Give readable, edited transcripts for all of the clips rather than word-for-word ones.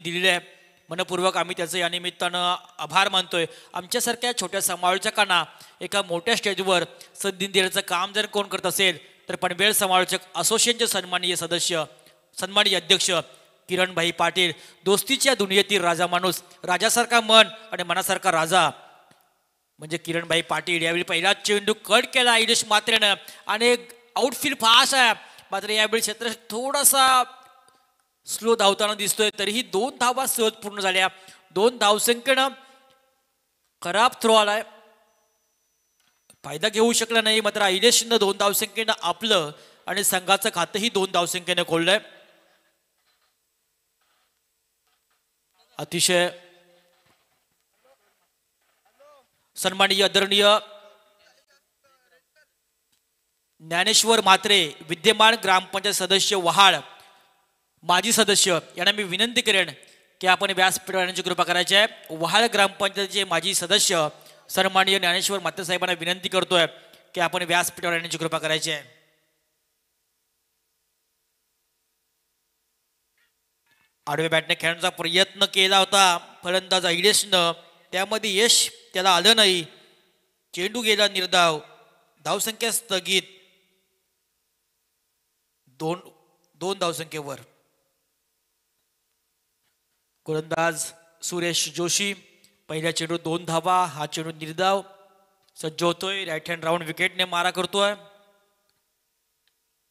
दिलेली आहे. मनपूर्वक आम्ही त्याचं या निमित्तानं आभार मानतोय. आमच्यासारख्या छोट्या समालोचकांना एका मोठ्या स्टेजवर संधी देण्याचं काम जर कोण करत असेल तर पनवेल समालोचक असोसिएशनचे सन्माननीय सदस्य, सन्माननीय अध्यक्ष किरणभाई पाटील, दोस्तीच्या दुनियेतील राजा माणूस, राजासारखा मन आणि मनासारखा राजा म्हणजे किरणभाई पाटील. यावेळी पहिला चेंडू कट केला इलेश मात्रेनं आणि आउटफील्ड फास्ट आहे, मात्र यावेळी क्षेत्र थोडासा स्लो धावताना दिसतोय. तरीही 2 धावा सहज पूर्ण झाल्या. 2 धावसंख्येनं खराब थ्रो आलाय, फायदा घेऊ शकला नाही. मात्र इलेशनं 2 धावसंख्येनं आपलं आणि संघाचं खातंही 2 धावसंख्येनं खोललंय. अतिशय सन्माननीय आदरणीय ज्ञानेश्वर म्हात्रे, विद्यमान ग्रामपंचायत सदस्य वहाड, माजी सदस्य, यांना मी विनंती करेन की आपण व्यासपीठावर येण्याची कृपा करायची आहे. वहाड ग्रामपंचायतीचे माजी सदस्य सन्माननीय ज्ञानेश्वर म्हात्रे साहेबांना विनंती करतोय की आपण व्यासपीठावर येण्याची कृपा करायची आहे. आडव्या बॅटने खेळण्याचा प्रयत्न केला होता फलंदाज अहिलेशनं, त्यामध्ये यश त्याला आलं नाही. चेंडू गेला निर्धाव, धावसंख्या स्थगित 2 धावसंख्येवर. गोलंदाज सुरेश जोशी, पहिल्या चेंडू 2 धावा, हा चेंडू निर्धाव. सज्ज होतोय, राईट हँड राऊंड विकेटने मारा करतोय.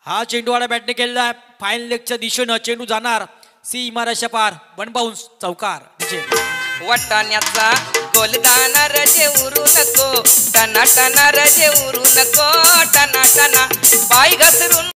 हा चेंडू आडव्या बॅटने केलेला, फाईन लेगच्या दिशेनं चेंडू जाणार सी इमाराच्या पार, वन बाउन्स, चौकार. वाटाण्याचा गोलदाना रजे उरू नको, टना टना रजे उरू नको, टना टना पाय घसरून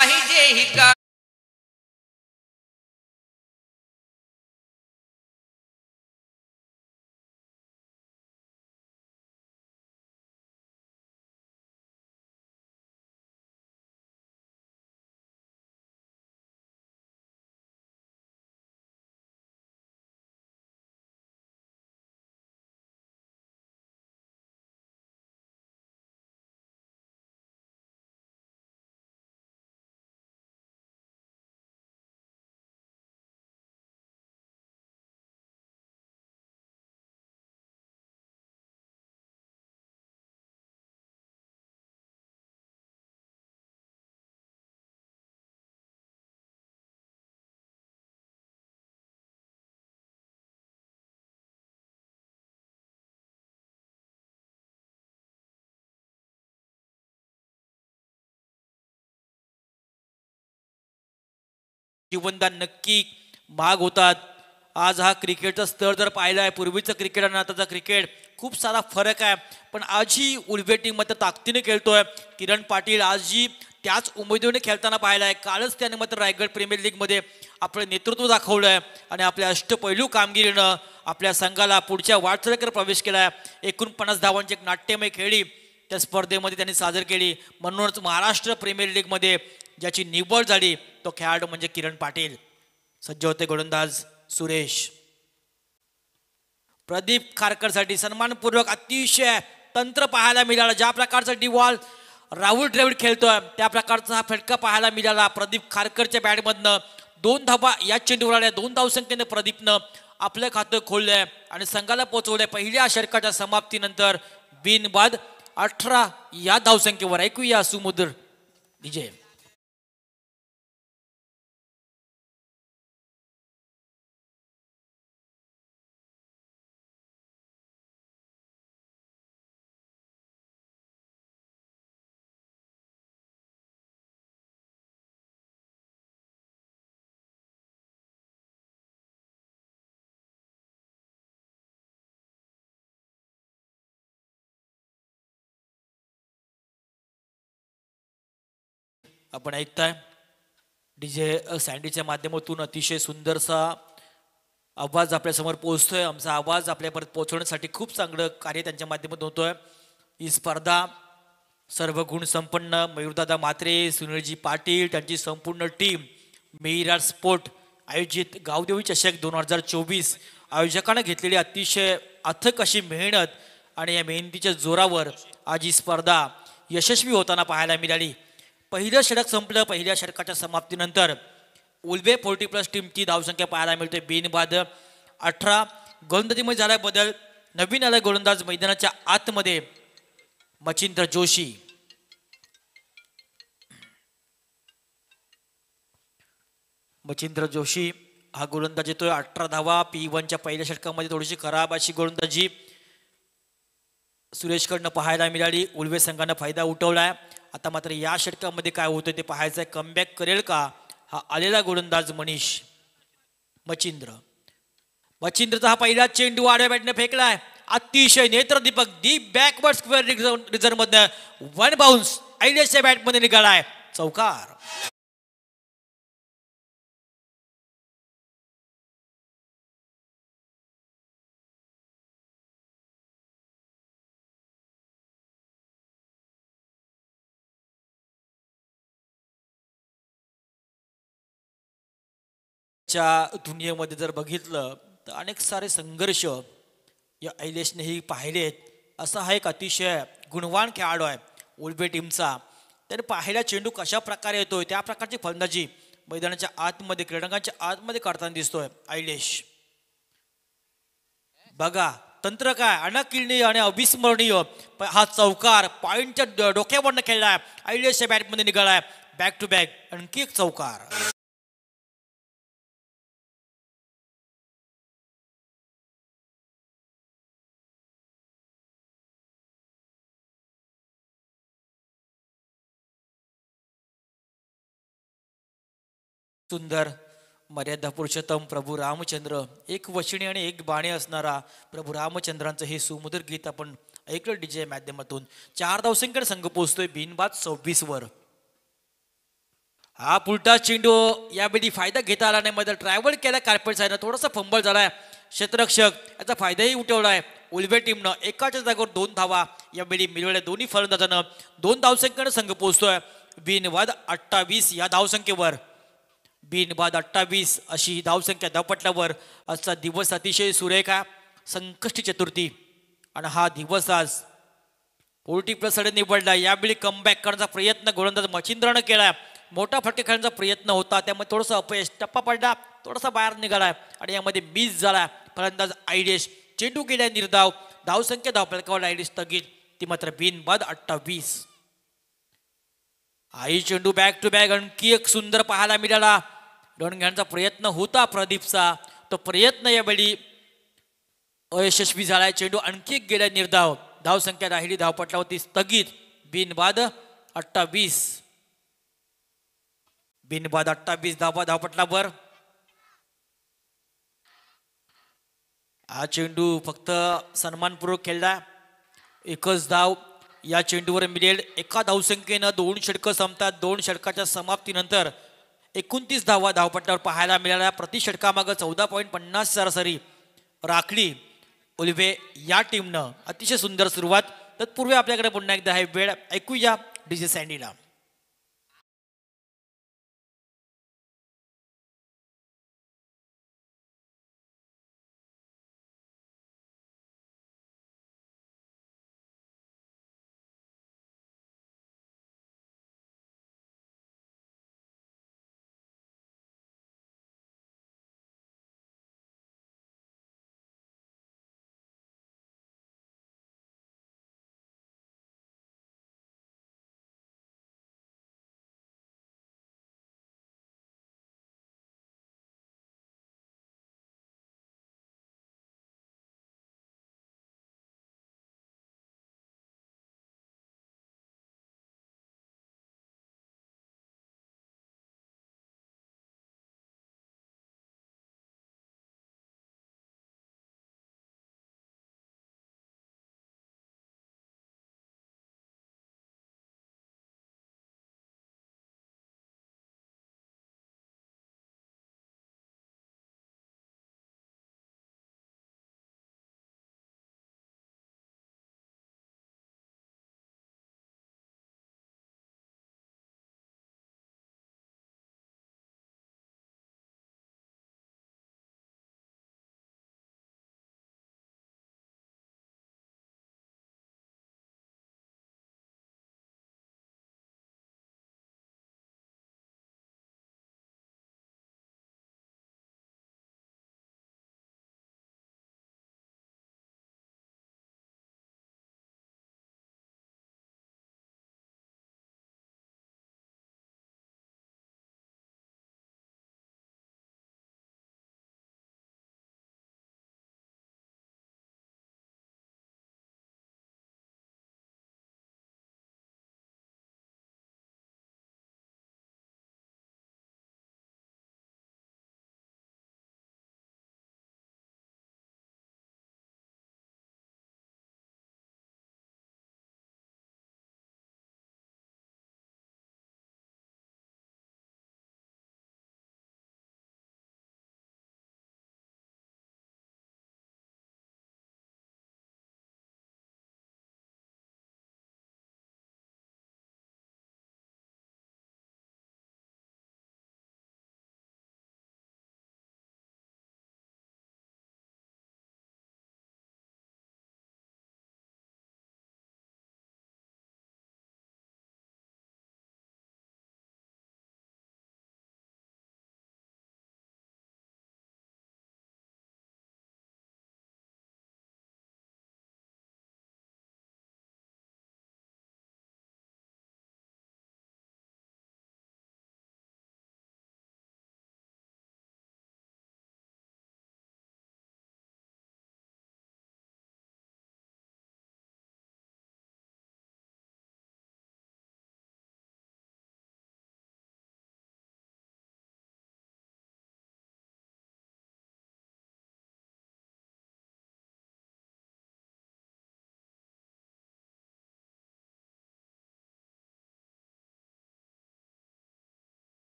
पाहिजे ही का जीवनदान नक्की महाग होतात. आज हा क्रिकेटचा स्तर जर पाहिला आहे, पूर्वीचं क्रिकेट आणि आताचा क्रिकेट खूप सारा फरक आहे. पण आजही उलवे टीम मात्र ताकदीने खेळतोय. किरण पाटील आजही त्याच उमेदीने खेळताना पाहिला आहे. कालच त्याने मात्र रायगड प्रीमियर लीगमध्ये आपलं नेतृत्व दाखवलं आहे आणि आपल्या अष्टपैलू कामगिरीनं आपल्या संघाला पुढच्या वाटचालीकडे प्रवेश केला आहे. 49 धावांची एक नाट्यमय खेळी त्या स्पर्धेमध्ये त्यांनी सादर केली. म्हणूनच महाराष्ट्र प्रीमियर लीगमध्ये ज्याची निवड झाली तो खेळाडू म्हणजे किरण पाटील. सज्ज होते गोलंदाज सुरेश. प्रदीप खारकरसाठी सन्मानपूर्वक अतिशय तंत्र पाहायला मिळालं. ज्या प्रकारचा डिवॉल राहुल द्रविड खेळतोय त्या प्रकारचा हा फटका पाहायला मिळाला प्रदीप खारकरच्या बॅटमधनं. 2 धावा या चेंडूवर आल्या. 2 धावसंख्येने प्रदीपनं आपलं खातं खोललंय आणि संघाला पोहोचवलंय पहिल्या षटकाच्या समाप्तीनंतर बिनबाद 18 या धावसंख्येवर. ऐकूया सुमुद्र विजय. आपण ऐकताय डीजे सँडीच्या माध्यमातून अतिशय सुंदरसा आवाज आपल्यासमोर पोहोचतोय. आमचा आवाज आपल्यापर्यंत पोहोचवण्यासाठी खूप चांगलं कार्य त्यांच्या माध्यमातून होतोय. ही स्पर्धा सर्व गुण संपन्न मयूरदादा म्हात्रे, सुनीलजी पाटील, त्यांची संपूर्ण टीम, मेहिराज स्पोर्ट आयोजित गावदेवी चषक 2024 आयोजकांना घेतलेली अतिशय अथक अशी मेहनत आणि या मेहनतीच्या जोरावर आज ही स्पर्धा यशस्वी होताना पाहायला मिळाली. पहिलं षटक संपलं. पहिल्या षटकाच्या समाप्तीनंतर उल्बे 40+ टीमची धावसंख्या पाहायला मिळते बिनबाद 18. गोलंदाजीमध्ये झाला बदल. नवीन आला गोलंदाज मैदानाच्या आतमध्ये मचिंद्र जोशी. मचिंद्र जोशी हा गोलंदाज येतोय. 18 धावा. P1च्या पहिल्या षटकामध्ये थोडीशी खराब अशी गोलंदाजी सुरेशकडनं पाहायला मिळाली. उल्वे संघानं फायदा उठवलाय. आता मात्र या षटकामध्ये काय होतं ते पाहायचंय. कमबॅक करेल का हा आलेला गोलंदाज मच्छिंद्रचा हा पहिला चेंडू आडव्या बॅटने फेकलाय. अतिशय नेत्रदीपक डीप बॅकवर्ड स्क्वेअर रिझर्व मध्ये 1 बाउन्स आयलेसच्या बॅटमध्ये निघालाय. चौकार. दुनियेमध्ये जर बघितलं तर अनेक सारे संघर्ष या ऐलेशनेही पाहिलेत. असा हा एक अतिशय गुणवान खेळाडू आहे उल्बे टीमचा. त्याने पाहिला चेंडू कशा प्रकारे येतोय त्या प्रकारची फलंदाजी मैदानाच्या आतमध्ये क्रीडांगणाच्या आतमध्ये काढताना दिसतोय ऐलेश. बघा तंत्र काय अनकिरणीय आणि अविस्मरणीय हा चौकार पॉइंटच्या डोक्यावरनं खेळलाय. ऐलेशच्या बॅटमध्ये निघालाय. बॅक टू बॅक आणखी एक चौकार. सुंदर मर्यादा पुरुषोत्तम प्रभू रामचंद्र एक वचनी आणि एक बाणी असणारा प्रभू रामचंद्रांचं हे सुमधुर गीत आपण ऐकलं डीजे माध्यमातून. 4 धावसंख्येने संघ पोहोचतोय बिनबाद 26 वर. हा पुलटा चेंडू यावेळी फायदा घेता आला नाही. मध्ये ट्रॅव्हल केला कार्पेट साईडनं. थोडासा फंबल झालाय. क्षेत्ररक्षक याचा फायदाही उठवलाय. उल्बे टीमनं एकाच्या जागेवर 2 धावा यावेळी मिळवल्या. दोन्ही फलंदाजांना 2 धावसंख्येने संघ पोहोचतोय बिनबाद 28 या धावसंख्येवर. बिनबाद 28 अशी धावसंख्या धावपटलावर. आजचा दिवस अतिशय सुरेख आहे. संकष्टी चतुर्थी आणि हा दिवस आज 40+ साठी निवडला. यावेळी कमबॅक करण्याचा प्रयत्न गोलंदाज मच्छिंद्रानं केलाय. मोठा फटके खेळण्याचा प्रयत्न होता त्यामुळे थोडंसं अपयश. टप्पा पडला. थोडासा बाहेर निघालाय आणि यामध्ये मिस झाला. फलंदाज आयडेश चेंडू गेल्या निर्धाव. धावसंख्या धावपटकावर आयडेश स्थगित. ती मात्र बिनबाद 28. आई चेंडू बॅक टू बॅक आणखी एक सुंदर पाहायला मिळाला. रन घेण्याचा प्रयत्न होता प्रदीपचा. तो प्रयत्न यावेळी अयशस्वी झालाय. चेंडू आणखी एक गेल्या निर्धाव. धावसंख्या राहिली धावपटलावरती स्थगित. बिनबाद 28. बिनबाद 28 धावा धावपटलावर. हा चेंडू फक्त सन्मानपूर्वक खेळला. एकच धाव या चेंडूवर मिळेल. एका धावसंख्येनं 2 षटकं संपतात. 2 षटकाच्या समाप्तीनंतर 29 धावा धावपट्ट्यावर पाहायला मिळाल्या. प्रति षटकामागं 14.50 सरासरी राखली उल्बे या टीमनं. अतिशय सुंदर सुरुवात. तत्पूर्वी आपल्याकडे पुन्हा एकदा आहे वेळ. ऐकूया डीजे सँडीला.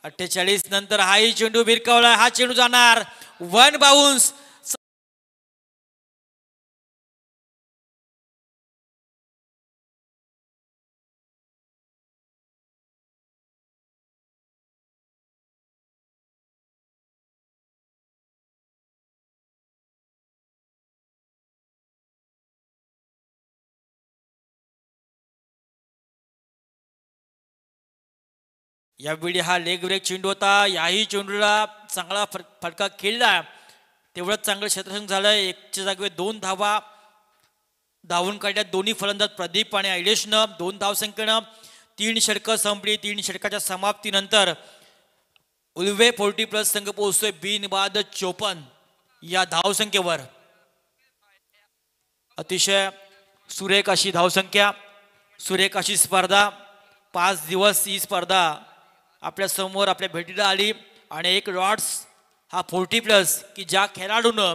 48 नंतर हाही चेंडू भिरकावला, हा चेंडू जाणार वन बाउन्स. यावेळी हा लेग ब्रेक चेंडू होता, याही चेंडूला चांगला फटका खेळला, तेवढंच चांगलं क्षेत्ररक्षण झालं. एकच्या जागेवर 2 धावा धावून काढल्यात दोन्ही फलंदाज प्रदीप आणि ऐलेशनं. 2 धावसंख्येनं 3 षटकं संपली. 3 षटकाच्या समाप्तीनंतर उल्वे 40+ संघ पोहोचतोय बिनबाद 54 या धावसंख्येवर. अतिशय सुरेख अशी धावसंख्या, सुरेख अशी स्पर्धा. 5 दिवस ही स्पर्धा आपल्या समोर आपल्या भेटीला आली आणि एक रॉड्स हा 40+ की ज्या खेळाडूनं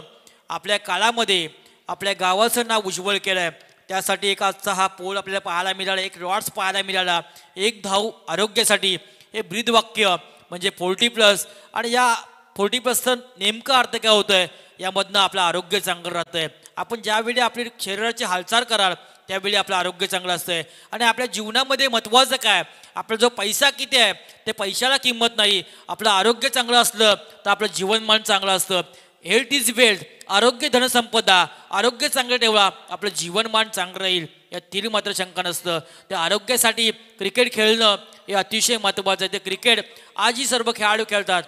आपल्या काळामध्ये आपल्या गावाचं नाव उज्ज्वल केलंय, त्यासाठी एक आजचा हा पोल आपल्याला पाहायला मिळाला. एक रॉड्स पाहायला मिळाला. एक धाव आरोग्यासाठी हे ब्रीदवाक्य म्हणजे 40+. आणि या 40+चा नेमका अर्थ काय होतोय, यामधनं आपलं आरोग्य चांगलं राहतंय. आपण ज्यावेळी आपली शरीराची हालचाल कराल त्यावेळी आपलं आरोग्य चांगलं असतंय. आणि आपल्या जीवनामध्ये महत्त्वाचं काय, आपला जो पैसा किती आहे ते पैशाला किंमत नाही, आपलं आरोग्य चांगलं असलं तर आपलं जीवनमान चांगलं असतं. हेल्थ इज वेल्थ, आरोग्य धनसंपदा. आरोग्य चांगलं ठेवला आपलं जीवनमान चांगलं राहील, या तीन मात्र शंका नसतं. त्या आरोग्यासाठी क्रिकेट खेळणं हे अतिशय महत्त्वाचं आहे. ते क्रिकेट आजही सर्व खेळाडू खेळतात.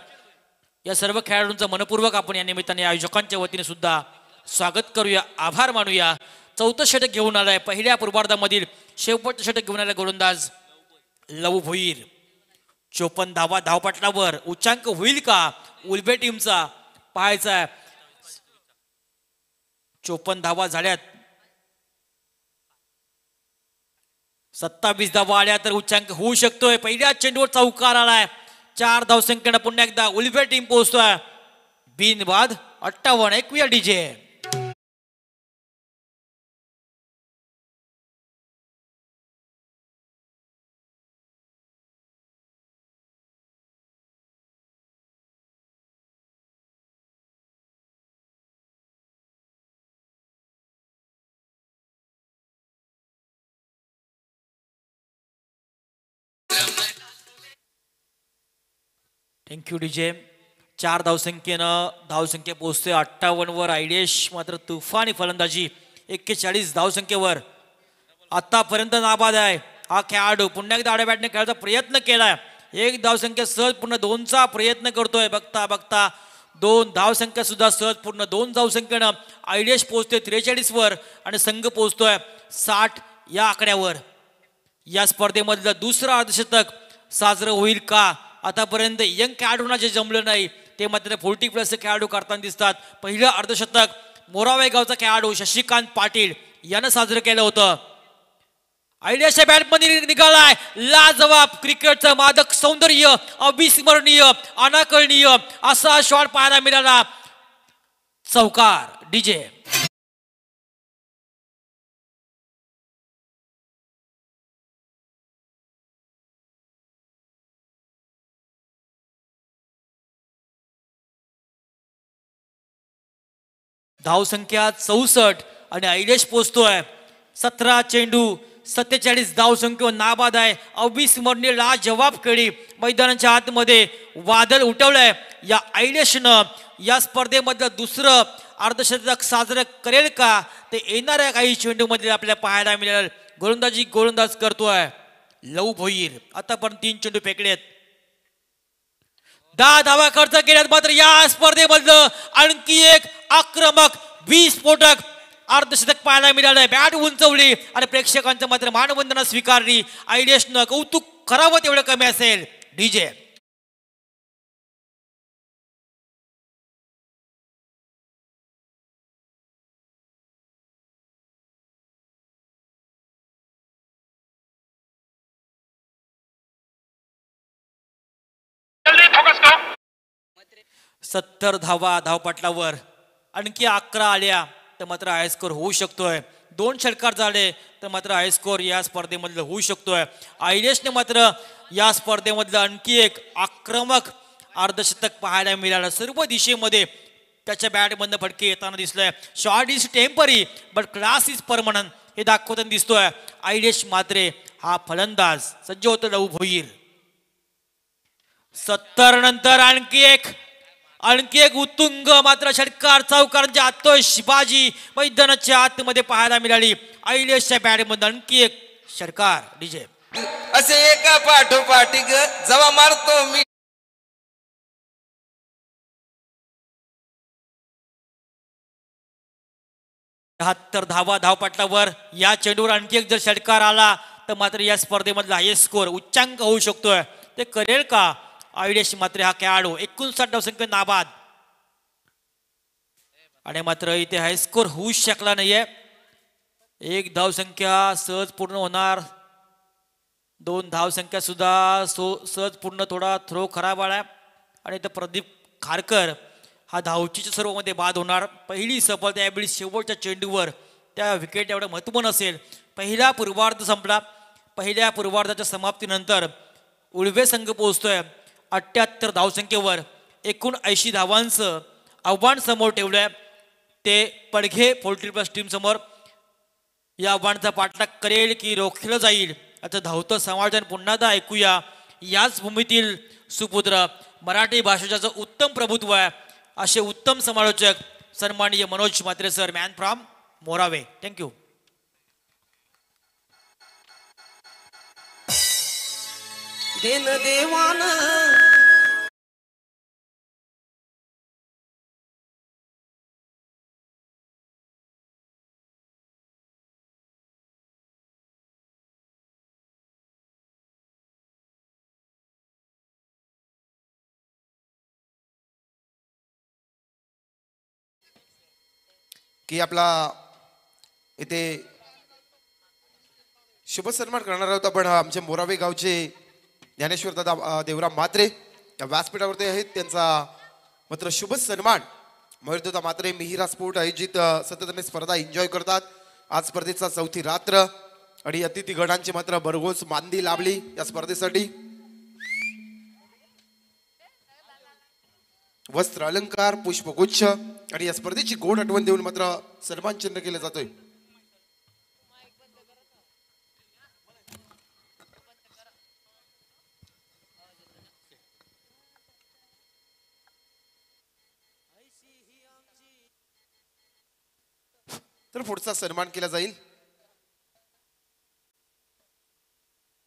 या सर्व खेळाडूंचं मनपूर्वक आपण या निमित्ताने आयोजकांच्या वतीने सुद्धा स्वागत करूया, आभार मानूया. 4थं षटक घेऊन आलाय पहिल्या पूर्वार्धामधील शेवटचं षटक घेऊन आलाय गोलंदाज लव भोईर. 54 धावा धावपटलावर उच्चांक होईल का उल्बे टीमचा पाहायचा आहे. 54 धावा झाल्यात, 27 धावा आल्या तर उच्चांक होऊ शकतोय. पहिल्या चेंडूवर चौकार आलाय. 4 धावसंख्येनं पुन्हा एकदा उल्बे टीम पोहोचतोय बिनबाद 58. ऐकूया डीजे. Thank you DJ. 4 धावसंख्या पोहोचते 58 वर. आयडेश मात्र तुफानी फलंदाजी 41 धावसंख्येवर आतापर्यंत नाबाद आहे. हा खेळाडू पुन्हा एकदा आड्या बॅटने खेळायचा प्रयत्न केलाय. 1 धावसंख्या सहज पूर्ण 2चा प्रयत्न करतोय. बघता बघता 2 धावसंख्या सुद्धा सहज पूर्ण. 2 धावसंख्येनं आयडेश पोहोचतोय 43 वर आणि संघ पोहोचतोय 60 या आकड्यावर. या स्पर्धेमधलं दुसरं अर्धशतक साजरं होईल का. आतापर्यंत यंग खेळाडूंना जे जमलं नाही ते मात्र 40+ खेळाडू करताना दिसतात. पहिलं अर्धशतक मोरावे गावचा खेळाडू शशिकांत पाटील यानं साजरं केलं होतं. आयडियाच्या बॅटमध्ये निघालाय लाजवाब क्रिकेटचं मादक सौंदर्य, अविस्मरणीय अनाकलनीय असा शॉट पाहायला मिळाला. चौकार डीजे. धावसंख्या 64 आणि आयलेश पोचतोय 17 चेंडू 47 धावसंख्येवर नाबाद आहे. अविस्मरणीय लाजवाब खेळी मैदानाच्या आतमध्ये वादळ उठवलंय. या आयलेशनं या स्पर्धेमधलं दुसरं अर्धशतक साजरं करेल का ते येणाऱ्या काही चेंडूमध्ये आपल्याला पाहायला मिळेल. गोलंदाज करतोय लव भोईर. आतापर्यंत 3 चेंडू फेकलेत, 10 धावा खर्च केल्यात. मात्र या स्पर्धेमधलं आणखी एक आक्रमक विस्फोटक अर्धशतक पाहायला मिळालंय. बॅट उंचवली आणि प्रेक्षकांचं मात्र मानवंदना स्वीकारली. आयडेशनं कौतुक करावं तेवढं कमी असेल. डीजे. फोकस करो. 70 धावा धावपटलावर आणखी 11 आल्या तर मात्र हाय स्कोर होऊ शकतोय. 2 षटकार झाले तर मात्र हाय स्कोर या स्पर्धेमधलं होऊ शकतोय. आयलेशने मात्र या स्पर्धेमधलं आणखी एक आक्रमक अर्धशतक पाहायला मिळालं. सर्व दिशेमध्ये त्याच्या बॅटमधनं फटके येताना दिसलोय. Shot is temporary but class is permanent हे दाखवताना दिसतोय. आयलेश मात्रे हा फलंदाज सज्ज होतो लव भोईर. 70 नंतर आणखी एक उत्तुंग मात्र षटकार चौकारांच्या आतोय बाजी मैदानाच्या आतमध्ये पाहायला मिळाली. आयलेशच्या बॅटमध्ये आणखी एक षटकार. डीजे असे एका पाठोपाठी ग जवा मारतो मी 73 धावा धावपटलावर या चेंडूवर आणखी एक जर षटकार आला तर मात्र या स्पर्धेमधला हायस्ट स्कोर उच्चांक होऊ शकतोय. ते करेल का आयलेश मात्र हा खेळाडू. 59 धावसंख्या नाबाद आणि मात्र इथे हाय स्कोर होऊ शकला नाहीये. 1 धावसंख्या सहज पूर्ण होणार. 2 धावसंख्या सुद्धा सहज पूर्ण. थोडा थ्रो खराब आला आणि इथं प्रदीप खारकर हा धावचीच्या सर्वमध्ये बाद होणार. पहिली सफलता यावेळी शेवटच्या चेंडूवर त्या विकेट एवढं महत्त्व नसेल. पहिला पूर्वार्ध संपला. पहिल्या पूर्वार्धाच्या समाप्तीनंतर उळवे संघ पोहोचतोय 78 धावसंख्येवर. 79 धावांचं आव्हान समोर ठेवलंय ते पडघे पोल्ट्री प्लस टीम समोर. या आव्हानाचा पाठलाग करेल की रोखलं जाईल आता धावतं समालोचन पुन्हा ऐकूया. याच भूमीतील सुपुत्र मराठी भाषेचं उत्तम प्रभुत्व आहे असे उत्तम समालोचक सन्माननीय Manoj Mhatre sir, man from Morave. Thank you. देन देवान की आपला इथे शुभ सन्मान करणार आहोत आपण आमचे मोरावे गावचे ज्ञानेश्वर दादा देवराम म्हात्रे या व्यासपीठावरती आहेत. त्यांचा मात्र शुभ सन्मान मयूरदादा म्हात्रे मिहिरा स्पोर्ट आयोजित सातत्याने स्पर्धा एन्जॉय करतात. आज स्पर्धेचा 4थी रात्र आणि अतिथी गणांची मात्र भरघोस मांदी लाभली या स्पर्धेसाठी. वस्त्र अलंकार पुष्पगुच्छ आणि या स्पर्धेची गोड आठवण देऊन मात्र सन्मान चिन्ह केलं जातोय. तर पुढचा सन्मान केला जाईल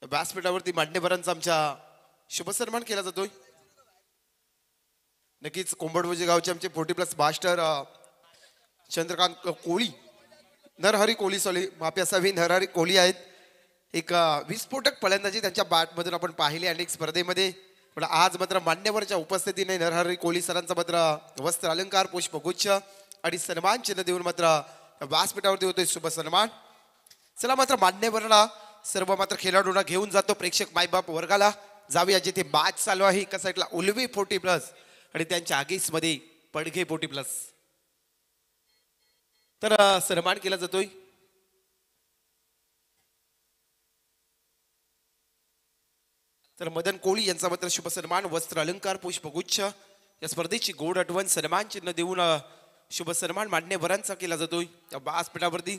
व्यासपीठावरती मान्यवरांचा आमच्या शुभ सन्मान केला जातोय. नक्कीच कोंबडवजी गावचे आमचे 40+ मास्टर चंद्रकांत कोळी, नरहरी कोळी सॉरी माफी असावी, नरहरी कोळी आहेत. एक विस्फोटक फलंदाजी त्यांच्या बॅटमधून आपण पाहिली अनेक स्पर्धेमध्ये. पण आज मात्र मान्यवरच्या उपस्थितीने नरहरी कोळी सरांचा मात्र वस्त्र अलंकार पुष्पगुच्छ आणि सन्मान चिन्ह देऊन मात्र व्यासपीठावरती होतोय शुभ सन्मान. चला मात्र मान्यवरला सर्व मात्र खेळाडूंना घेऊन जातो प्रेक्षक मायबाप वर्गाला. जाऊया जिथे मॅच चालू आहे. एका साईडला उलवे 40+ आणि त्यांच्या आगीस मध्ये पडघे 40+. तर सन्मान केला जातोय. तर मदन कोळी यांचा मात्र शुभ सन्मान वस्त्र अलंकार पुष्पगुच्छ या स्पर्धेची गोड आठवण सन्मान चिन्ह देऊन शुभ सन्मान मान्यवरांचा केला जातोय. त्या व्यासपीठावरती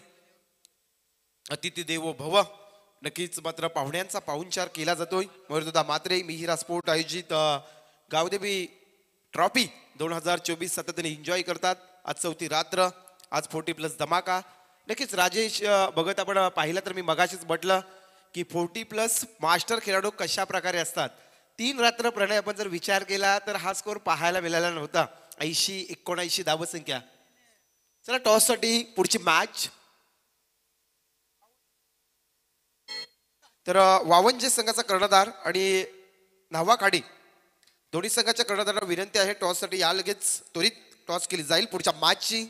अतिथी देवो भव नक्कीच मात्र पाहुण्यांचा पाहुणचार केला जातोय. मयूरदादा म्हात्रे मिहिरा स्पोर्ट आयोजित गावदेवी ट्रॉफी 2024 सातत्याने एन्जॉय करतात. आज 4थी रात्र, आज 40+ धमाका. नक्कीच राजेश भगत आपण पाहिलं तर मी मगाशीच म्हटलं की 40+ मास्टर खेळाडू कशा प्रकारे असतात. 3 रात्र प्रणय आपण जर विचार केला तर हा स्कोर पाहायला मिळाला नव्हता. 80-79 धावसंख्या. चला टॉससाठी पुढची मॅच. तर वावंजे संघाचा कर्णधार आणि नावाखाडी दोन्ही संघाच्या कर्णधारांना विनंती आहे टॉससाठी या लगेच त्वरित टॉस केली जाईल पुढच्या मॅचची.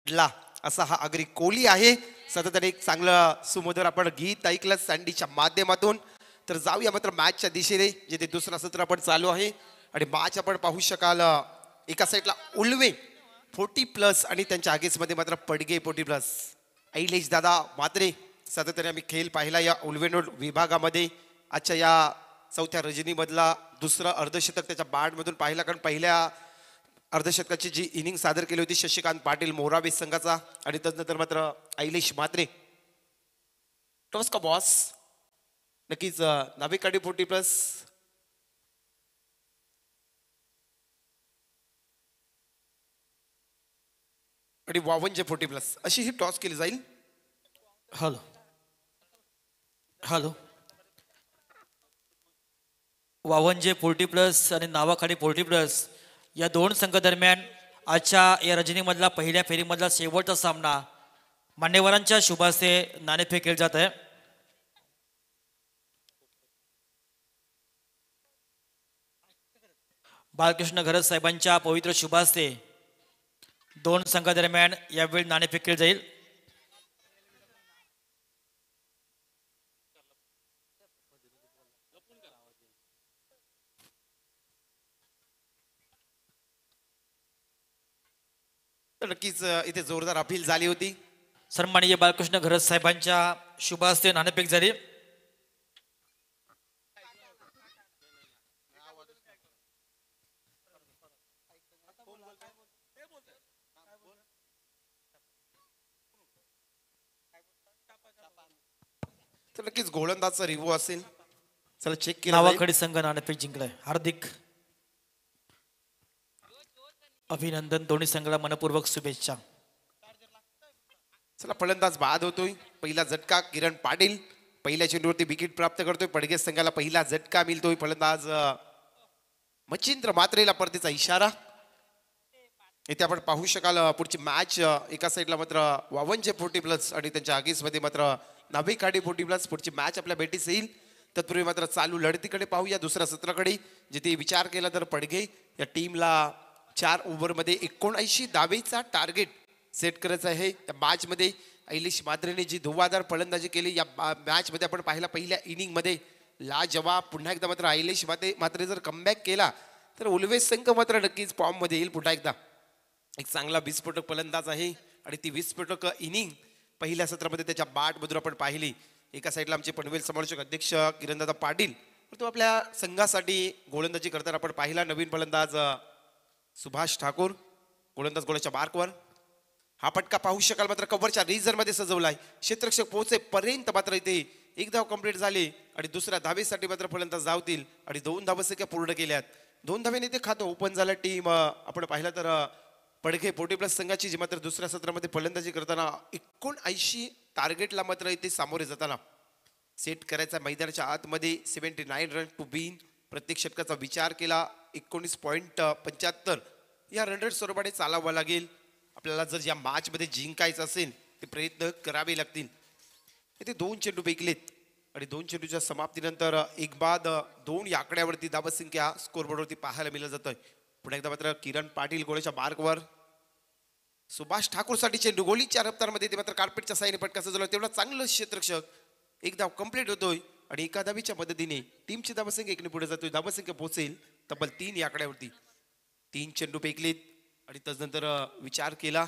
ला असा हा आगरी कोहली आहे. सतत एक चांगलं सुमधुर आपण गीत ऐकलं सँडीच्या माध्यमातून. तर जाऊया मात्र मॅचच्या दिशेने, जिथे दुसरा सत्र आपण चालू आहे आणि मॅच आपण पाहू शकाल. एका साईडला उल्वे 40+ आणि त्यांच्या आगेसमध्ये मात्र पडगे 40+. ऐलेश दादा मात्रे सातत्याने आम्ही खेळ पाहिला या उल्वेनोड विभागामध्ये. आजच्या या चौथ्या रजनीमधला दुसरं अर्धशतक त्याच्या बॅटमधून पाहिला, कारण पहिल्या अर्धशतकाची जी इनिंग सादर केली होती शशिकांत पाटील मोराबे संघाचा, आणि त्यानंतर मात्र ऐलेश मात्रे. टॉस का बॉस नक्कीच नाविकाडी 40+ आणि वावंजे 40+ अशी ही टॉस केली जाईल. Hello hello. वावंजे 40+ आणि नावाखाडी 40+ या दोन संघादरम्यान आजच्या या रजनीमधला पहिल्या फेरीमधला शेवटचा सामना मान्यवरांच्या शुभास्ते नाणेफेक केले जात आहे. बालकृष्ण घरत साहेबांच्या पवित्र शुभास्ते दोन संघादरम्यान यावेळी नाणेफेक केले जाईल. तर नक्कीच इथे जोरदार अपील झाली होती. सन्माननीय बालकृष्ण घरत साहेबांच्या शुभास्ते नाणेफेक झाली. तर नक्कीच गोलंदाजचा रिव्ह्यू असेल. चला चेक केला. नावाखाडी संघ नाणेफेक जिंकलाय. हार्दिक अभिनंदन. दोन्ही संघाला मनपूर्वक शुभेच्छा. चला फलंदाज बाद होतोय. पहिला झटका किरण पाटील पहिल्या चेंडूवरती विकेट प्राप्त करतोय. पडगे संघाला पहिला झटका मिळतोय. फलंदाज मच्छिंद्र मात्रेला परतीचा इशारा. इथे आपण पाहू शकाल पुढची मॅच एका साईडला मात्र वावंजे 40+ आणि त्यांच्या आगीसमध्ये मात्र नाभिकाडी 40+. पुढची मॅच आपल्या भेटीस येईल. तत्पूर्वी मात्र चालू लढतीकडे पाहूया, दुसऱ्या सत्राकडे, जिथे विचार केला तर पडगे या टीमला 4 ओव्हरमध्ये 79 धावेचा टार्गेट सेट करायचं आहे. या मॅचमध्ये ऐलिश मात्रेने जी धुवाधार फलंदाजी केली या मॅचमध्ये आपण पाहिला पहिल्या इनिंगमध्ये लाजवाब. पुन्हा एकदा मात्र ऐलिश मात्रे जर कमबॅक केला तर उल्वेस संघ मात्र नक्कीच फॉर्ममध्ये येईल. पुन्हा एकदा एक चांगला विस्फोटक फलंदाज आहे आणि ती विस्फोटक इनिंग पहिल्या सत्रामध्ये त्याच्या बॅटमधून आपण पाहिली. एका साईडला आमचे पनवेल समालोचक अध्यक्ष किरणदादा पाटील, तो आपल्या संघासाठी गोलंदाजी करताना आपण पाहिला. नवीन फलंदाज सुभाष ठाकूर गोलंदाज गोलाच्या मार्कवर. हा पटका पाहू शकाल मात्र कव्हरच्या रिझनमध्ये सजवलाय. क्षेत्ररक्षक पोहोचेपर्यंत मात्र इथे एक धाव कंप्लीट झाली आणि दुसऱ्या धावेसाठी मात्र फलंदाज धावतील आणि 2 धावसंख्या पूर्ण केल्यात. 2 धावेने ते खातं ओपन झालं. टीम आपण पाहिलं तर पडगे 40+ संघाची जी मात्र दुसऱ्या सत्रामध्ये फलंदाजी करताना 79 टार्गेटला मात्र इथे सामोरे जाताना सेट करायचा मैदानाच्या आतमध्ये 79 रन टू बीन. प्रत्येक षटकाचा विचार केला 19.75 या रन रेट स्वरूपाने चालावं लागेल. आपल्याला जर या मॅचमध्ये जिंकायचं असेल ते प्रयत्न करावे लागतील. इथे 2 चेंडू फेकलेत आणि 2 चेंडूच्या समाप्तीनंतर एक बाद 2 या आकड्यावरती धावसंख्या स्कोरबोर्डवरती पाहायला मिळत जातोय. पुन्हा एकदा मात्र किरण पाटील गोळ्याच्या मार्कवर. सुभाष ठाकूरसाठी चेंडू गोलीच्या रफ्तारमध्ये ते मात्र कार्पेटच्या साईने फटका सजवला. तेवढा चांगलं क्षेत्ररक्षक. एक धाव कंप्लीट होतोय आणि एका धावीच्या मदतीने टीमची धावसंख्या 1 पुढे जातोय. धावसंख्या पोहोचेल तब्बल 3 या आकड्यावरती. 3 चेंडू फेकलेत आणि त्यानंतर विचार केला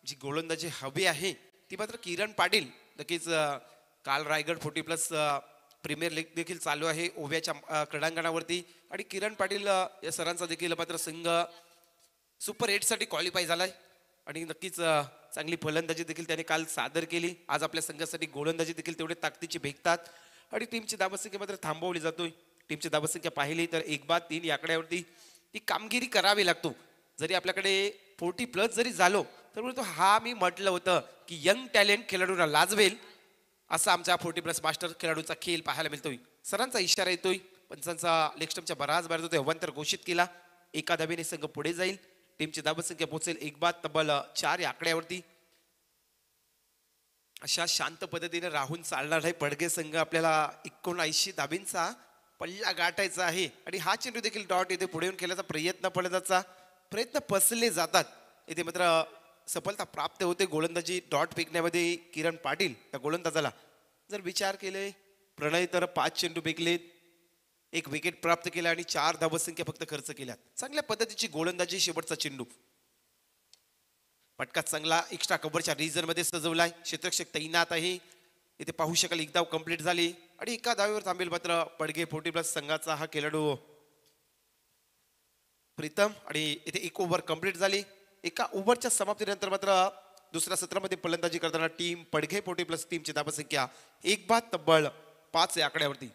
जी गोलंदाजी हवी आहे ती मात्र किरण पाटील. नक्कीच काल रायगड 40+ प्रीमियर लीग देखील चालू आहे ओव्याच्या क्रीडांगणावरती आणि किरण पाटील या सरांचा देखील मात्र संघ सुपर 8 साठी क्वालिफाय झालाय आणि नक्कीच चांगली फलंदाजी देखील त्याने काल सादर केली. आज आपल्या संघासाठी गोलंदाजी देखील तेवढे ताकदीची भेटतात आणि टीमची धावसंख्या मात्र थांबवली जातोय. टीमची धावसंख्या पाहिली तर 1 बाद 3 या आकड्यावरती ती कामगिरी करावी लागतो. जरी आपल्याकडे 40+ जरी झालो तर हा मी म्हटलं होतं की यंग टॅलेंट खेळाडूंना लाजवेल असा आमच्या 40+ मास्टर खेळाडूचा खेळ पाहायला मिळतोय. सरांचा इशारा येतोय. पंचांचा लेगस्टम्पच्या बराच बाहेर होतोय. अवंतर घोषित केला. एका धावेने संघ पुढे जाईल. टीमची धावसंख्या पोहोचेल 1 बाद तब्बल 4 या आकड्यावरती. अशा शांत पद्धतीने राहून चालणार नाही पडगे संघ. आपल्याला 79 धाबींचा पल्ला गाठायचा आहे आणि हा चेंडू देखील डॉट इथे पुढे येऊन खेळण्याचा प्रयत्न फलंदाजाचा प्रयत्न फसले जातात. इथे मात्र सफलता प्राप्त होते गोलंदाजी डॉट फेकण्यामध्ये किरण पाटील या गोलंदाजाला जर विचार केले प्रणय तर 5 चेंडू फेकलेत, 1 विकेट प्राप्त केला आणि 4 धावसंख्या फक्त खर्च केल्यात. चांगल्या पद्धतीची गोलंदाजी. शेवटचा चेंडू फटका चांगला एक्स्ट्रा कव्हरच्या रिजन मध्ये सजवलाय. क्षेत्ररक्षक तैनात आहे. इथे पाहू शकाल एक धाव कंप्लीट झाली आणि एका धावेवर थांबेल मात्र पडगे 40+ संघाचा हा खेळाडू प्रीतम. आणि इथे 1 ओव्हर कंप्लीट झाली. एका ओव्हरच्या समाप्तीनंतर मात्र दुसऱ्या सत्रामध्ये फलंदाजी करताना टीम पडघे 40+ टीमची धावसंख्या 1 बाद तब्बल 5 या आकड्यावरती.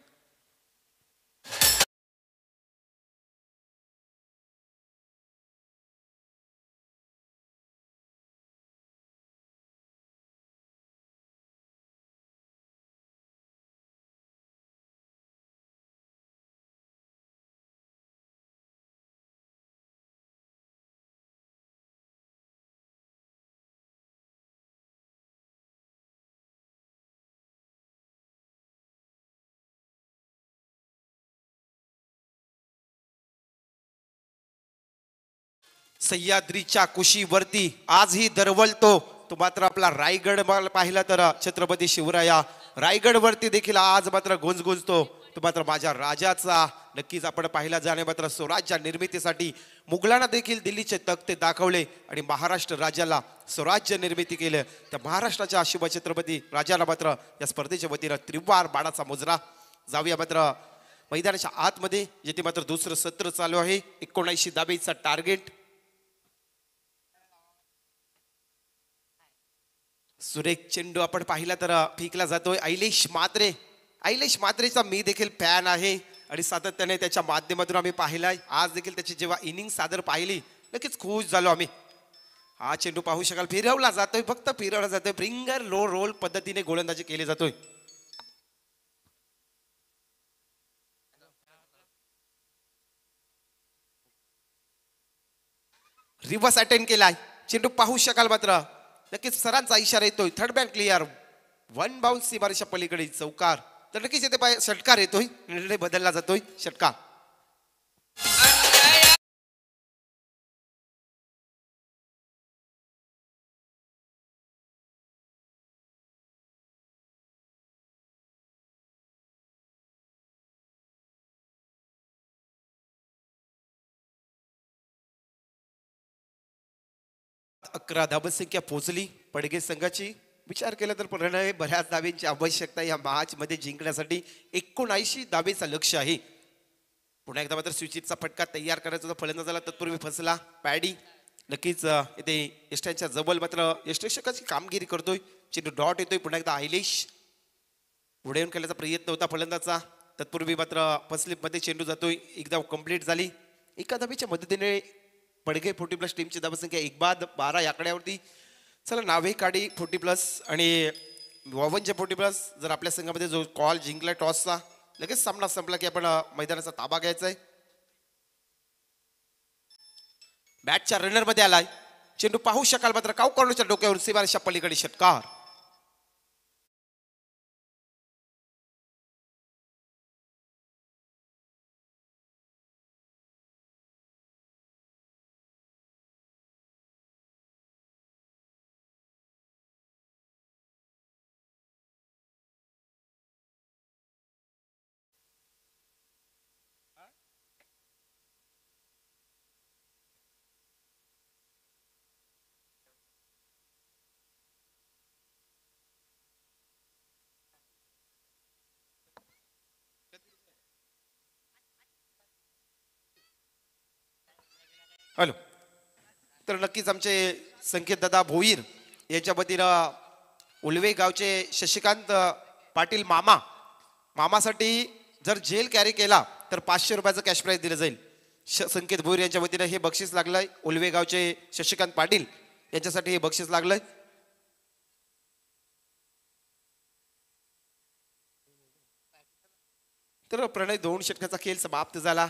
सह्याद्रीच्या कुशीवरती आजही दरवलतो तो मात्र आपला रायगड पाहिला तर छत्रपती शिवराया. रायगडवरती देखील आज मात्र गुंजगुंजतो तो मात्र माझ्या राजाचा. नक्कीच आपण पाहिला जाणे मात्र स्वराज्य निर्मितीसाठी मुघलांना देखील दिल्लीचे तख्ते दाखवले आणि महाराष्ट्र राज्याला स्वराज्य निर्मिती केले. त्या महाराष्ट्राच्या शुभ छत्रपती राजाला मात्र या स्पर्धेच्या वतीनं त्रिवार बाणाचा मुजरा. जाऊया मात्र मैदानाच्या आतमध्ये जेथे मात्र दुसरं सत्र चालू आहे. 79 धाबेचा टार्गेट. सुरेख चेंडू आपण पाहिला तर फेकला जातोय. ऐलेश म्हात्रे. ऐलेश म्हात्रेचा मी देखील फॅन आहे आणि सातत्याने त्याच्या माध्यमातून आम्ही पाहिलाय. आज देखील त्याची जेव्हा इनिंग सादर पाहिली नक्कीच खुश झालो आम्ही. हा चेंडू पाहू शकाल फिरवला जातोय, फक्त फिरवला जातोय. फिंगर लो रोल पद्धतीने गोलंदाजी केली जातोय. रिव्हर्स अटेंड केलाय. चेंडू पाहू शकाल मात्र नक्कीच सरांचा इशारा येतोय. Third ban clear. 1 बाउन्स सीमारेषा पलीकडे चौकार. तर नक्कीच येते षटकार येतोय. निर्णय बदलला जातोय. षटकार. अकरा धावसंख्या पोहोचली पडगे संघाची. विचार केला तर प्रणय बऱ्याच धावेंची आवश्यकता या मॅच मध्ये जिंकण्यासाठी. 79 धावेचा लक्ष आहे. पुन्हा एकदा मात्र स्विचिटचा फटका तयार करायचा होता फलंदाजाला, तत्पूर्वी फसला पॅडी. नक्कीच इथे यष्टांच्या जवळ मात्र यष्टरक्षकाची कामगिरी करतोय. चेंडू डॉट येतोय. पुन्हा एकदा आयलेश पुढे येऊन खेळण्याचा प्रयत्न होता फलंदाजाचा, तत्पूर्वी मात्र फसलिप मध्ये चेंडू जातोय. एकदा कंप्लीट झाली. एका धावेच्या मदतीने पडगे 40+ टीमची धावसंख्या 1 बाद 12 या आकड्यावरती. चला नावे काढी 40+ आणि 52 40+. जर आपल्या संघामध्ये जो कॉल जिंकला टॉसचा लगेच सामना संपला की आपण मैदानाचा ताबा घ्यायचा आहे. बॅटच्या रनर मध्ये आलाय. चेंडू पाहू शकाल मात्र काऊ कॉर्नरच्या डोक्यावर सीमारेषा पलीकडे षटकार. हॅलो. तर नक्कीच आमचे संकेत दादा भोईर यांच्या वतीनं उलवे गावचे शशिकांत पाटील मामासाठी जर जेल कॅरी केला तर 500 रुपयाचं कॅश प्राईज दिलं जाईल. संकेत भोईर यांच्या वतीनं हे बक्षीस लागलंय. उलवे गावचे शशिकांत पाटील यांच्यासाठी हे बक्षीस लागलंय. तर प्रणय 2 षटकाचा खेळ समाप्त झाला.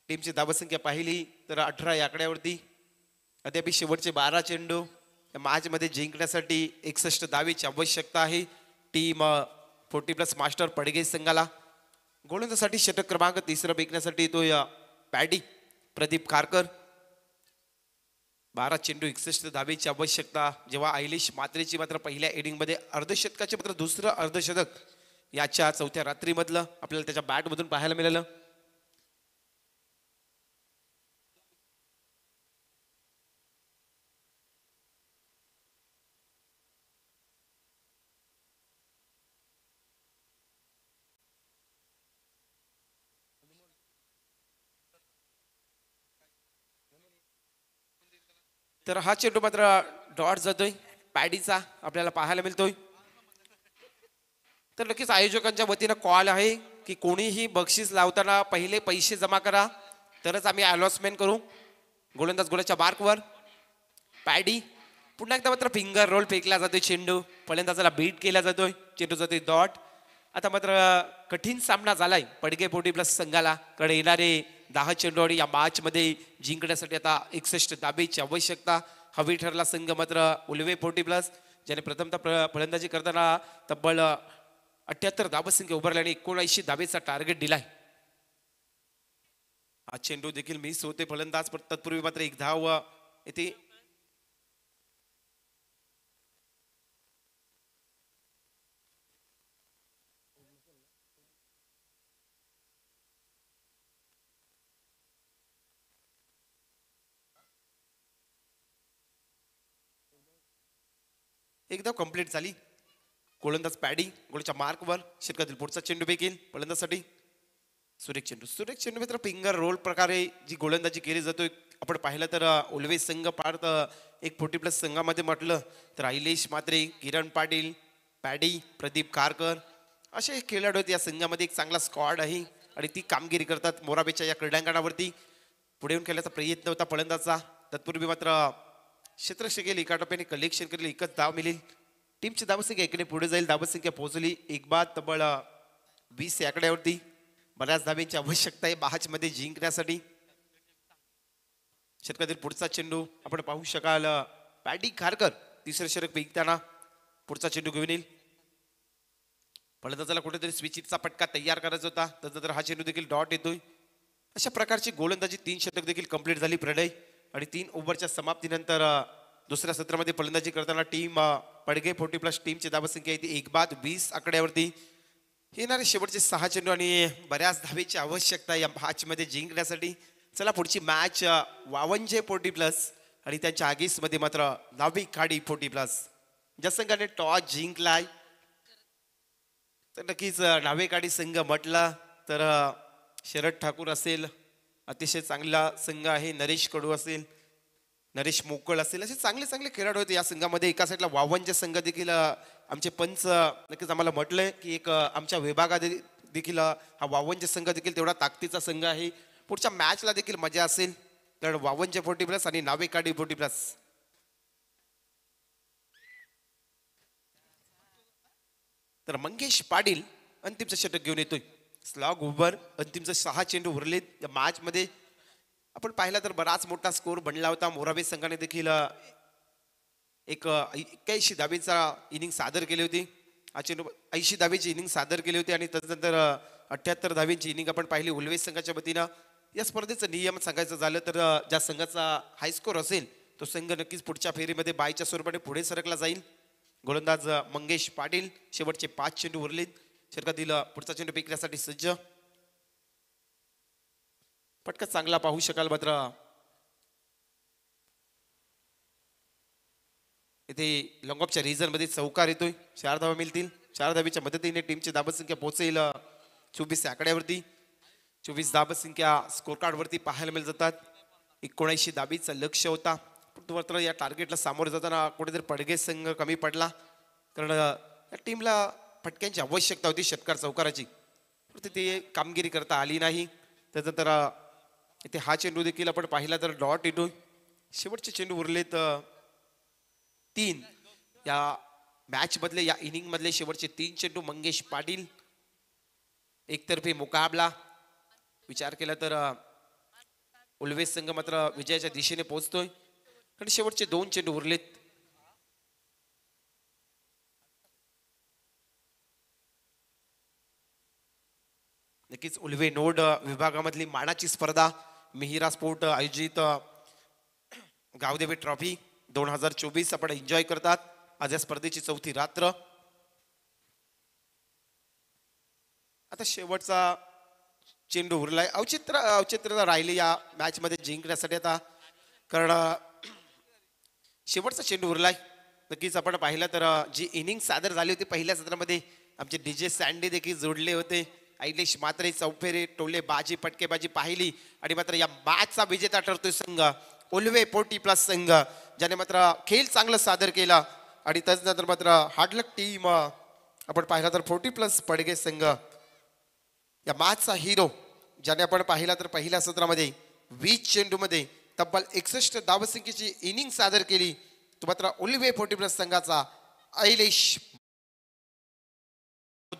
टीमची धावसंख्या पाहिली तर 18 या आकड्यावरती. अद्याप शेवटचे 12 चेंडू. या मॅच मध्ये जिंकण्यासाठी 61 धावेची आवश्यकता आहे टीम 40+ मास्टर पडगे संघाला. गोलंदाजीसाठी षटक क्रमांक 3 फेकण्यासाठी तो पॅडी प्रदीप खारकर. 12 चेंडू 61 धावेची आवश्यकता. जेव्हा आयलिश मात्रेची मात्र पहिल्या इनिंगमध्ये अर्धशतकाचे मात्र दुसरं अर्धशतक याच्या चौथ्या रात्रीमधलं आपल्याला त्याच्या बॅटमधून पाहायला मिळालं. तर हा चेंडू मात्र डॉट जातोय पॅडीचा आपल्याला पाहायला मिळतोय. तर नक्कीच आयोजकांच्या वतीनं कॉल आहे की कोणीही बक्षीस लावताना पहिले पैसे जमा करा तरच आम्ही अनाउन्समेंट करू. गोलंदाज गोलाच्या मार्कवर पॅडी पुन्हा एकदा मात्र फिंगर रोल फेकला जातोय. चेंडू फलंदाजाला बीट केला जातोय. चेंडू जातोय डॉट. आता मात्र कठीण सामना झालाय पडगे पोटी प्लस संघाला. कडे येणारे 10 चेंडू आणि या मॅच मध्ये जिंकण्यासाठी आता 61 धावेची आवश्यकता. हवी ठरला संघ मात्र उलवे पोटी प्लस ज्याने प्रथमतः फलंदाजी करताना तब्बल 78 धावसंख्या उभारल्याने 79 धावेचा टार्गेट दिलाय. हा चेंडू देखील मिस होते फलंदाज पण तत्पूर्वी मात्र एक धाव येते. एकदा कंप्लीट झाली. गोलंदाज पॅडी गोलच्या मार्कवर षटकातील पुढचा चेंडू देखील फलंदाजसाठी सुरेख चेंडू मित्र फिंगर रोल प्रकारे जी गोलंदाजी केली जातोय आपण पाहिलं तर उलवे संघ पार एक 40 प्लस संघामध्ये म्हटलं तर आयलेश मात्रे, किरण पाटील, पॅडी, प्रदीप कारकर असे खेळाडू आहेत. या संघामध्ये एक चांगला स्क्वॉड आहे आणि ती कामगिरी करतात मोराबेच्या या क्रीडांगणावरती. पुढे येऊन खेळण्याचा प्रयत्न होता फलंदाजचा. तत्पूर्वी मात्र क्षेत्ररक्षक गेली एका टप्प्याने कलेक्शन केले. एकच धाव मिळेल. टीमची धावसंख्या एकीने पुढे जाईल. धावसंख्या पोहोचली एक बाद तब्बल 20 या आकड्यावरती. बऱ्याच धाब्यांची आवश्यकता आहे मॅच मध्ये जिंकण्यासाठी. षटकातील पुढचा चेंडू आपण पाहू शकाल. पॅडी खारकर तिसरे षटक फेकताना पुढचा चेंडू घेऊन येईल. फलंदाजाला कुठेतरी स्विचिटचा पटका तयार करायचा होता त्यानंतर हा चेंडू देखील डॉट येतोय. अशा प्रकारची गोलंदाजी 3 षटक देखील कंप्लीट झाली प्रणय. आणि 3 ओव्हरच्या समाप्तीनंतर दुसऱ्या सत्रामध्ये फलंदाजी करताना टीम पडगे 40 प्लस टीमची धावसंख्या येते 1 बाद 20 आकड्यावरती. येणारे शेवटचे 6 चेंडू आणि बऱ्याच धावेची आवश्यकता या मॅच मध्ये जिंकण्यासाठी. चला पुढची मॅच वावंजे 40 प्लस आणि त्यांच्या आगीस मध्ये मात्र नावी खाडी 40 प्लस. ज्या संघाने टॉस जिंकलाय तर नक्कीच नावे काडी संघ म्हटला तर शरद ठाकूर असेल, अतिशय चांगला संघ आहे. नरेश कडू असेल, नरेश मोकळ असेल, असे चांगले चांगले खेळाडू आहेत या संघामध्ये. एका साईडला वावंज संघ देखील आमचे पंच नक्कीच आम्हाला म्हटलंय की एक आमच्या विभागात देखील हा वावंज संघ देखील तेवढा ताकदीचा संघ आहे. पुढच्या मॅचला देखील मजा असेल. कारण वावंज 40 प्लस आणि नावेकाडी 40 प्लस. तर मंगेश पाटील अंतिमचं षटक घेऊन येतोय. स्लॉग ओव्हर अंतिमचे 6 चेंडू उरलेत या मॅच मध्ये. आपण पाहिला तर बराच मोठा स्कोर बनला होता. मोराबे संघाने देखील एक 81 धावेचा इनिंग सादर केली होती. हा चेंडू 80 धावेची इनिंग सादर केली होती आणि त्यानंतर 78 धावेची इनिंग आपण पाहिली उल्वे संघाच्या वतीनं. या स्पर्धेचं नियम सांगायचं झालं तर ज्या संघाचा हाय स्कोर असेल तो संघ नक्कीच पुढच्या फेरीमध्ये बायच्या स्वरूपाने पुढे सरकला जाईल. गोलंदाज मंगेश पाटील शेवटचे 5 चेंडू उरलेत. षटकातील पुढचा चेंडू फेकण्यासाठी सज्ज. पटकन चांगला पाहू शकाल मात्र इथे लॉंगऑफच्या रिजन मध्ये चौकार येतोय. 4 धावा मिळतील. 4 धावेच्या मदतीने टीमची धावसंख्या पोहोचेल 24 या आकड्यावरती. 24 धावसंख्या स्कोर कार्ड वरती पाहायला मिळत जातात. 79 धावेचं लक्ष होता. मात्र या टार्गेटला सामोरे जाताना कुठेतरी पडगे संघ कमी पडला. कारण या टीमला फटक्यांची आवश्यकता होती षटकार चौकाराची. तिथे कामगिरी करता आली नाही. त्यानंतर इथे हा चेंडू देखील आपण पाहिला तर डॉट येतोय. शेवटचे चेंडू उरलेत 3 या मॅच मधले या इनिंग मधले शेवटचे 3 चेंडू. मंगेश पाटील एकतर्फी मुकाबला विचार केला तर उल्वेस संघ मात्र विजयाच्या दिशेने पोहोचतोय. आणि शेवटचे 2 चेंडू उरलेत. नक्कीच उल्वे नोड विभागामधली मानाची स्पर्धा मिहिरा स्पोर्ट आयोजित गावदेवी ट्रॉफी 2024 आपण एन्जॉय करतात. आज या स्पर्धेची चौथी रात्र. आता शेवटचा चेंडू उरलाय. औचित्य राहिले या मॅच मध्ये जिंकण्यासाठी आता, कारण शेवटचा चेंडू उरलाय. नक्कीच आपण पाहिलं तर जी इनिंग सादर झाली होती पहिल्या सत्रामध्ये आमचे डीजे सँडी देखील जोडले होते. ऐलेश मात्रे चौफेरे टोले बाजी फटकेबाजी पाहिली आणि मात्र या मॅचचा विजेता ठरतोय संघ उल्वे 40 प्लस संघ, ज्याने मात्र खेळ चांगलं सादर केला. आणि त्याचनंतर मात्र हार्डलक टीम आपण पाहिला तर 40 प्लस पडगे संघ या मॅचचा हिरो, ज्याने आपण पाहिला तर पहिल्या सत्रामध्ये 20 चेंडूमध्ये तब्बल 61 धावसंख्येची इनिंग सादर केली. तो मात्र उल्वे 40 प्लस संघाचा ऐलेश.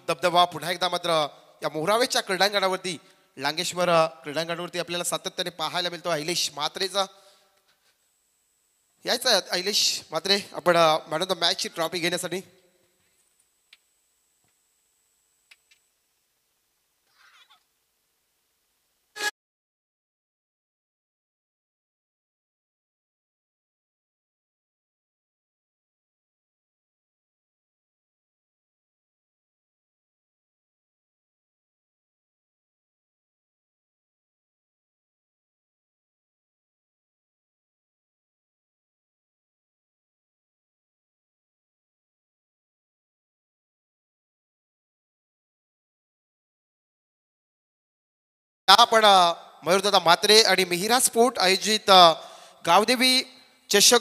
दबदबा पुन्हा एकदा मात्र या मोरावेच्या क्रीडांगणावरती, लांगेश्वर क्रीडांगणावरती आपल्याला सातत्याने पाहायला मिळतो. ऐलेश मात्रेचा यायचा ऐलेश मात्रे आपण मॅन ऑफ द मॅच ची ट्रॉफी घेण्यासाठी. आपण मयूरदादा म्हात्रे आणि मिहिरा स्पोर्ट आयोजित गावदेवी चषक